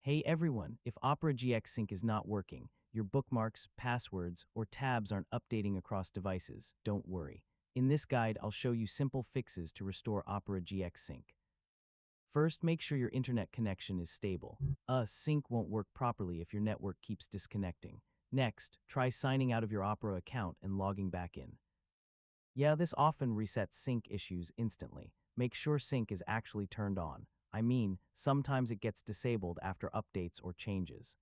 Hey everyone, if Opera GX Sync is not working, your bookmarks, passwords, or tabs aren't updating across devices, don't worry. In this guide, I'll show you simple fixes to restore Opera GX Sync. First, make sure your internet connection is stable. Sync won't work properly if your network keeps disconnecting. Next, try signing out of your Opera account and logging back in. Yeah, this often resets sync issues instantly. Make sure sync is actually turned on. Sometimes it gets disabled after updates or changes.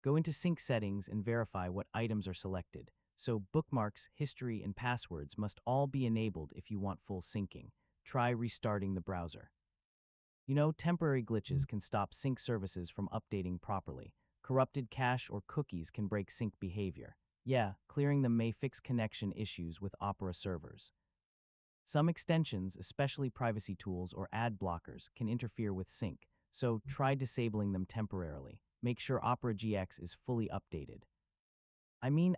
Go into sync settings and verify what items are selected. So bookmarks, history, and passwords must all be enabled if you want full syncing. Try restarting the browser. Temporary glitches can stop sync services from updating properly. Corrupted cache or cookies can break sync behavior. Yeah, clearing them may fix connection issues with Opera servers. Some extensions, especially privacy tools or ad blockers, can interfere with sync, so try disabling them temporarily. Make sure Opera GX is fully updated.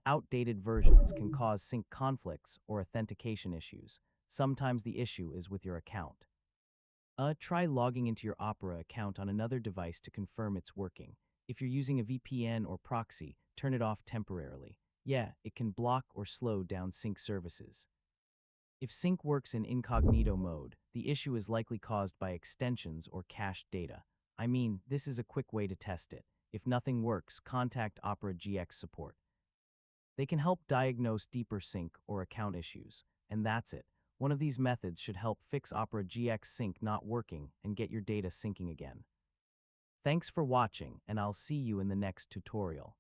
Outdated versions can cause sync conflicts or authentication issues. Sometimes the issue is with your account. Try logging into your Opera account on another device to confirm it's working. If you're using a VPN or proxy, turn it off temporarily. Yeah, it can block or slow down sync services. If sync works in incognito mode, the issue is likely caused by extensions or cached data. This is a quick way to test it. If nothing works, contact Opera GX support. They can help diagnose deeper sync or account issues. And that's it. One of these methods should help fix Opera GX Sync not working and get your data syncing again. Thanks for watching, and I'll see you in the next tutorial.